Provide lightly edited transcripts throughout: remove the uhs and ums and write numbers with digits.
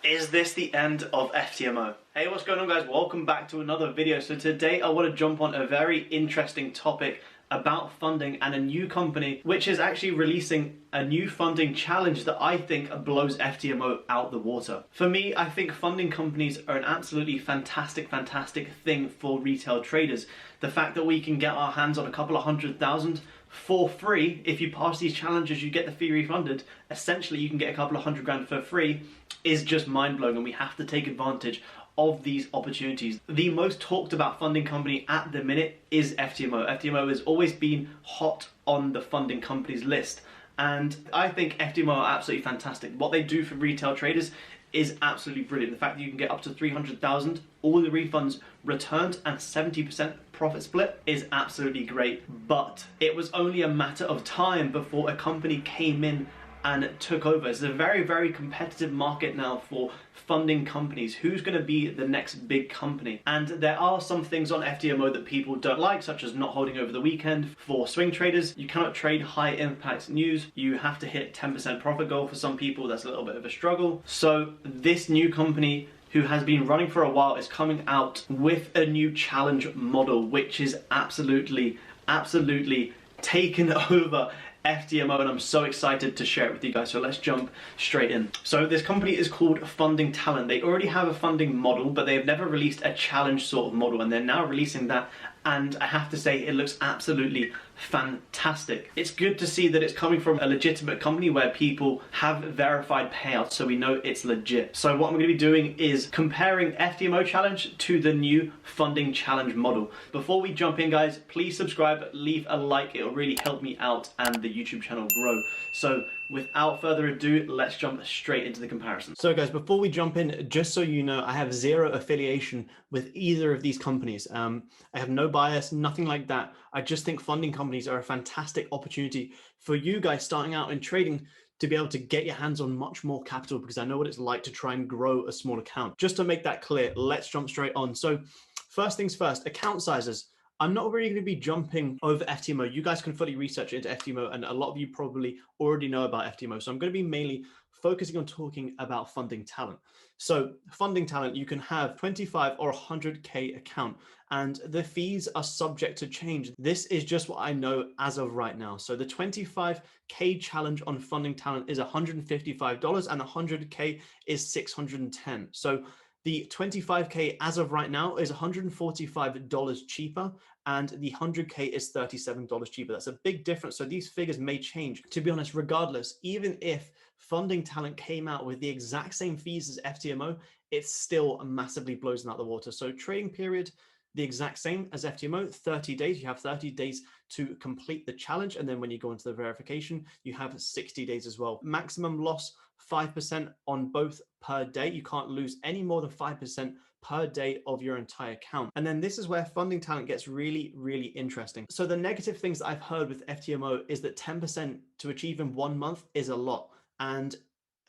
Is this the end of FTMO? Hey, what's going on, guys? Welcome back to another video. So today I want to jump on a very interesting topic about funding and a new company which is actually releasing a new funding challenge that I think blows FTMO out the water. For me, I think funding companies are an absolutely fantastic thing for retail traders. The fact that we can get our hands on a couple of $100,000 for free. If you pass these challenges, you get the fee refunded. Essentially, you can get a couple of $100,000 for free, is just mind-blowing, and we have to take advantage of these opportunities. The most talked about funding company at the minute is FTMO. FTMO has always been hot on the funding companies list, and I think FTMO are absolutely fantastic. What they do for retail traders is absolutely brilliant. The fact that you can get up to 300,000, all the refunds returned, and 70% profit split is absolutely great. But it was only a matter of time before a company came in and took over. It's a very competitive market now for funding companies. Who's going to be the next big company? And there are some things on FTMO that people don't like, such as not holding over the weekend. For swing traders, you cannot trade high impact news. You have to hit 10% profit goal. For some people, that's a little bit of a struggle. So this new company, who has been running for a while, is coming out with a new challenge model, which is absolutely taken over FTMO, and I'm so excited to share it with you guys. So let's jump straight in. So this company is called Funding Talent. They already have a funding model, but they have never released a challenge sort of model, and they're now releasing that, and I have to say it looks absolutely fantastic. It's good to see that it's coming from a legitimate company where people have verified payouts, so we know it's legit. So what I'm going to be doing is comparing FTMO challenge to the new funding challenge model. Before we jump in, guys, please subscribe, leave a like. It'll really help me out and the YouTube channel grow. So without further ado, let's jump straight into the comparison. So guys, before we jump in, just so you know, I have zero affiliation with either of these companies. I have no bias, nothing like that. I just think funding companies are a fantastic opportunity for you guys starting out in trading to be able to get your hands on much more capital, because I know what it's like to try and grow a small account. Just to make that clear, let's jump straight on. So first things first, account sizes. I'm not really going to be jumping over FTMO. You guys can fully research into FTMO, and a lot of you probably already know about FTMO. So I'm going to be mainly focusing on talking about funding talent. So funding talent, you can have 25 or 100K account, and the fees are subject to change. This is just what I know as of right now. So the 25K challenge on funding talent is $155, and the 100K is $610. So the 25K as of right now is $145 cheaper, and the 100K is $37 cheaper. That's a big difference. So these figures may change. To be honest, regardless, even if funding talent came out with the exact same fees as FTMO, it still massively blows them out the water. So trading period, the exact same as FTMO, 30 days. You have 30 days to complete the challenge. And then when you go into the verification, you have 60 days as well. Maximum loss, 5% on both per day. You can't lose any more than 5% per day of your entire account. And then this is where funding talent gets really interesting. So the negative things that I've heard with FTMO is that 10% to achieve in 1 month is a lot. And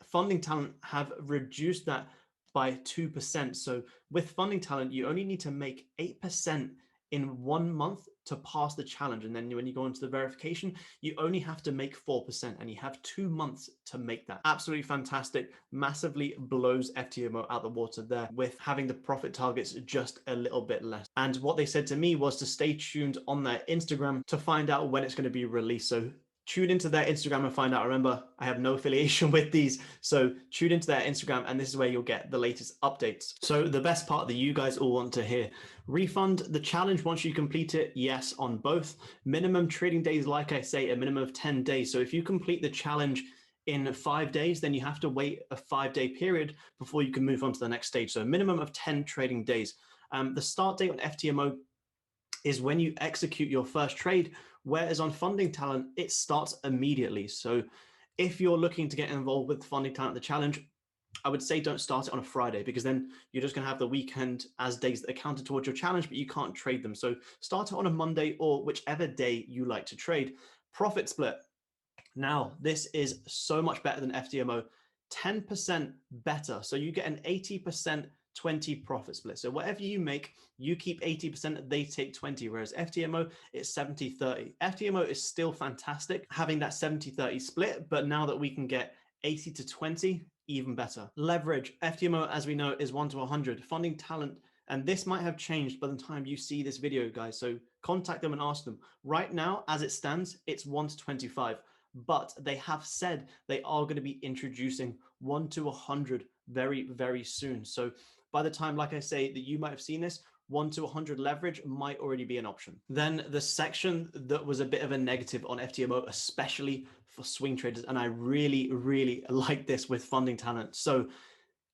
funding talent have reduced that by 2%. So with funding talent, you only need to make 8% in 1 month to pass the challenge. And then when you go into the verification, you only have to make 4%, and you have 2 months to make that. Absolutely fantastic. Massively blows FTMO out the water there with having the profit targets just a little bit less. And what they said to me was to stay tuned on their Instagram to find out when it's going to be released. So tune into their Instagram and find out. Remember, I have no affiliation with these, so tune into their Instagram, and this is where you'll get the latest updates. So the best part that you guys all want to hear: refund the challenge once you complete it. Yes, on both. Minimum trading days, like I say, a minimum of 10 days. So if you complete the challenge in 5 days, then you have to wait a 5-day period before you can move on to the next stage. So a minimum of 10 trading days. The start date on FTMO is when you execute your first trade, whereas on funding talent, it starts immediately. So if you're looking to get involved with funding talent, the challenge, I would say don't start it on a Friday, because then you're just going to have the weekend as days that are counted towards your challenge, but you can't trade them. So start it on a Monday or whichever day you like to trade. Profit split. Now, this is so much better than FTMO, 10% better. So you get an 80% 20 profit split. So whatever you make, you keep 80%, they take 20, whereas FTMO, it's 70-30. FTMO is still fantastic having that 70-30 split, but now that we can get 80 to 20, even better. Leverage, FTMO, as we know, is 1 to 100. Funding talent, and this might have changed by the time you see this video, guys. So contact them and ask them. Right now, as it stands, it's 1 to 25. But they have said they are going to be introducing 1 to 100 very, very soon. So by the time, like I say, that you might have seen this, 1 to 100 leverage might already be an option. Then the section that was a bit of a negative on FTMO, especially for swing traders, and I really, really like this with funding talent. So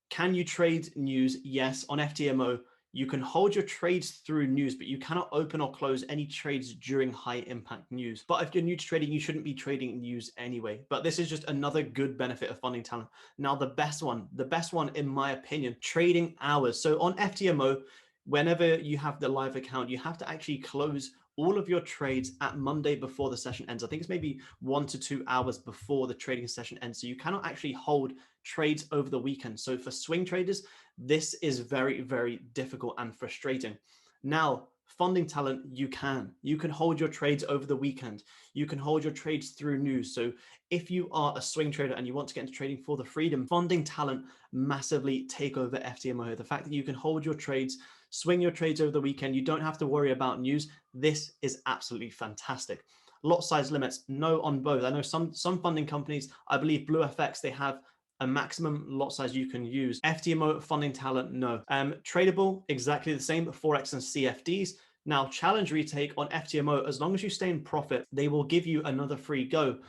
can you trade news? Yes, on FTMO, you can hold your trades through news, but you cannot open or close any trades during high impact news. But if you're new to trading, you shouldn't be trading news anyway. But this is just another good benefit of funding talent. Now, the best one in my opinion, trading hours. So on FTMO, whenever you have the live account, you have to actually close all of your trades at Monday before the session ends. I think it's maybe 1 to 2 hours before the trading session ends. So you cannot actually hold trades over the weekend. So for swing traders, this is very, very difficult and frustrating. Now, funding talent, you can hold your trades over the weekend. You can hold your trades through news. So if you are a swing trader and you want to get into trading for the freedom, funding talent massively take over FTMO. The fact that you can hold your trades, swing your trades over the weekend, you don't have to worry about news. This is absolutely fantastic. Lot size limits, no on both. I know some funding companies, I believe BlueFX, they have a maximum lot size you can use. FTMO, funding talent, no. Tradable, exactly the same, Forex and CFDs. Now, challenge retake on FTMO, as long as you stay in profit, they will give you another free go.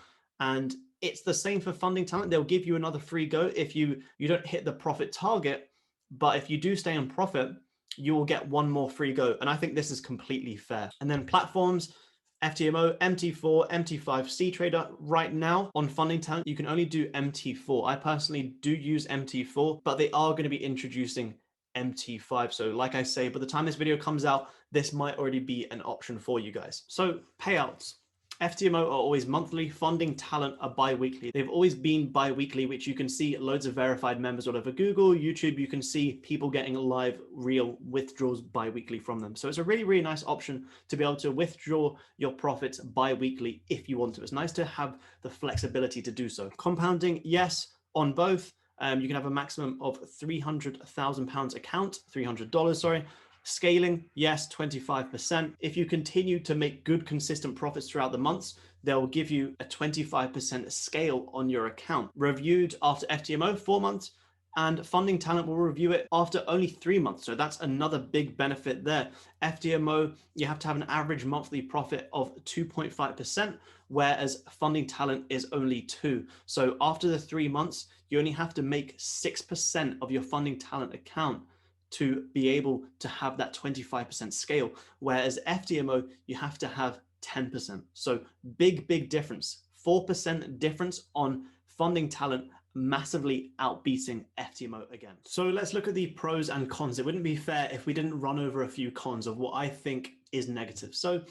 And it's the same for funding talent. They'll give you another free go if you don't hit the profit target. But if you do stay in profit, you will get one more free go. And I think this is completely fair. And then platforms, FTMO, MT4, MT5, CTrader. Right now on funding talent, you can only do MT4. I personally do use MT4, but they are going to be introducing MT5. So like I say, by the time this video comes out, this might already be an option for you guys. So payouts. FTMO are always monthly, funding talent are bi-weekly. They've always been bi-weekly, which you can see loads of verified members all over Google, YouTube. You can see people getting live real withdrawals bi-weekly from them. So it's a really, really nice option to be able to withdraw your profits bi-weekly if you want to. It's nice to have the flexibility to do so. Compounding, yes, on both. You can have a maximum of £300,000 account, $300, sorry. Scaling, yes, 25%. If you continue to make good, consistent profits throughout the months, they'll give you a 25% scale on your account. Reviewed after FTMO, 4 months, and funding talent will review it after only 3 months. So that's another big benefit there. FTMO, you have to have an average monthly profit of 2.5%, whereas funding talent is only 2. So after the 3 months, you only have to make 6% of your funding talent account to be able to have that 25% scale, whereas FTMO, you have to have 10%. So big, big difference. 4% difference on funding talent, massively outbeating FTMO again. So let's look at the pros and cons. It wouldn't be fair if we didn't run over a few cons of what I think is negative. So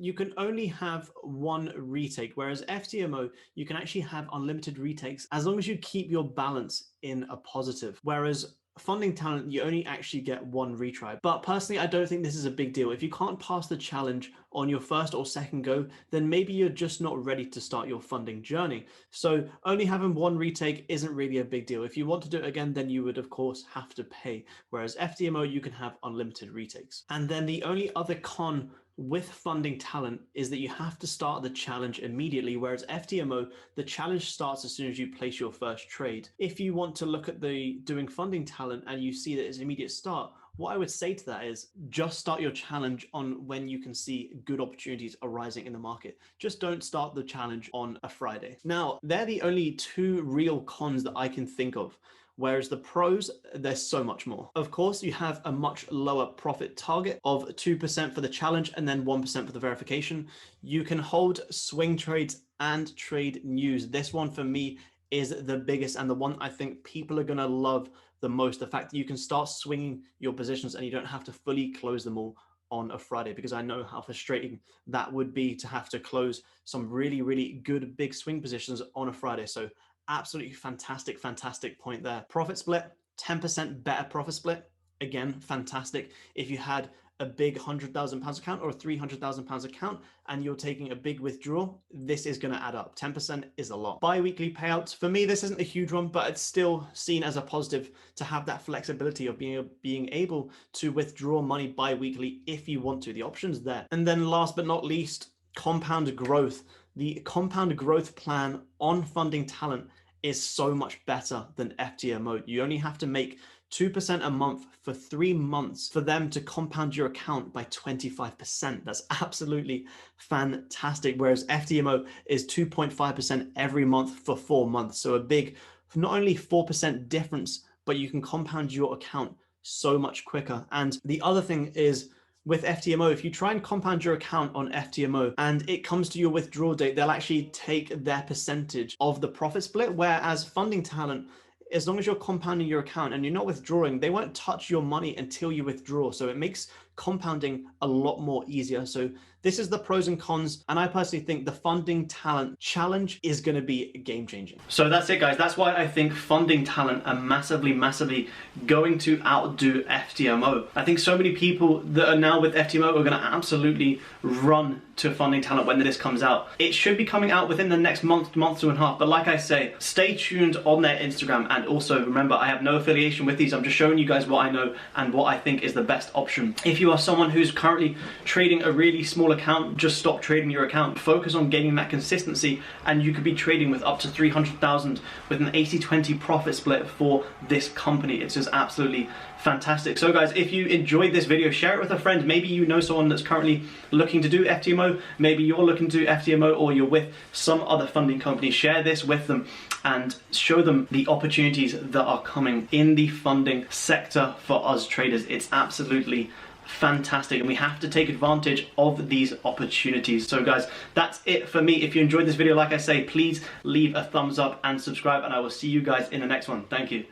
you can only have one retake, whereas FTMO, you can actually have unlimited retakes as long as you keep your balance in a positive. Whereas funding talent, you only actually get one retry. But personally, I don't think this is a big deal. If you can't pass the challenge on your first or second go, then maybe you're just not ready to start your funding journey. So only having one retake isn't really a big deal. If you want to do it again, then you would of course have to pay. Whereas FTMO, you can have unlimited retakes. And then the only other con with funding talent is that you have to start the challenge immediately, whereas FTMO, the challenge starts as soon as you place your first trade. If you want to look at the doing funding talent and you see that it's an immediate start, what I would say to that is just start your challenge on when you can see good opportunities arising in the market. Just don't start the challenge on a Friday. Now, they're the only two real cons that I can think of. Whereas the pros, there's so much more. Of course, you have a much lower profit target of 2% for the challenge and then 1% for the verification. You can hold swing trades and trade news. This one for me is the biggest and the one I think people are going to love the most. The fact that you can start swinging your positions and you don't have to fully close them all on a Friday, because I know how frustrating that would be to have to close some really, really good big swing positions on a Friday. So absolutely fantastic, fantastic point there. Profit split, 10% better profit split. Again, fantastic. If you had a big £100,000 account or a £300,000 account and you're taking a big withdrawal, this is going to add up. 10% is a lot. Bi-weekly payouts, for me, this isn't a huge one, but it's still seen as a positive to have that flexibility of being able to withdraw money bi-weekly if you want to. The option's there. And then last but not least, compound growth. The compound growth plan on Funding Talent is so much better than FTMO. You only have to make 2% a month for 3 months for them to compound your account by 25%. That's absolutely fantastic. Whereas FTMO is 2.5% every month for 4 months. So a big, not only 4% difference, but you can compound your account so much quicker. And the other thing is, with FTMO, if you try and compound your account on FTMO and it comes to your withdrawal date, they'll actually take their percentage of the profit split. Whereas Funding Talent, as long as you're compounding your account and you're not withdrawing, they won't touch your money until you withdraw. So it makes compounding a lot more easier. So this is the pros and cons. And I personally think the Funding Talent challenge is going to be game changing. So that's it, guys. That's why I think Funding Talent are massively, massively going to outdo FTMO. I think so many people that are now with FTMO are going to absolutely run to Funding Talent when this comes out. It should be coming out within the next month and a half. But like I say, stay tuned on their Instagram. And also remember, I have no affiliation with these. I'm just showing you guys what I know and what I think is the best option. If you are someone who's currently trading a really small account, just stop trading your account. Focus on gaining that consistency, and you could be trading with up to 300,000 with an 80-20 profit split for this company. It's just absolutely fantastic. So guys, if you enjoyed this video, share it with a friend. Maybe you know someone that's currently looking to do FTMO. Maybe you're looking to do FTMO, or you're with some other funding company. Share this with them and show them the opportunities that are coming in the funding sector for us traders. It's absolutely fantastic, and we have to take advantage of these opportunities. So guys, that's it for me. If you enjoyed this video, like I say, please leave a thumbs up and subscribe, and I will see you guys in the next one. Thank you.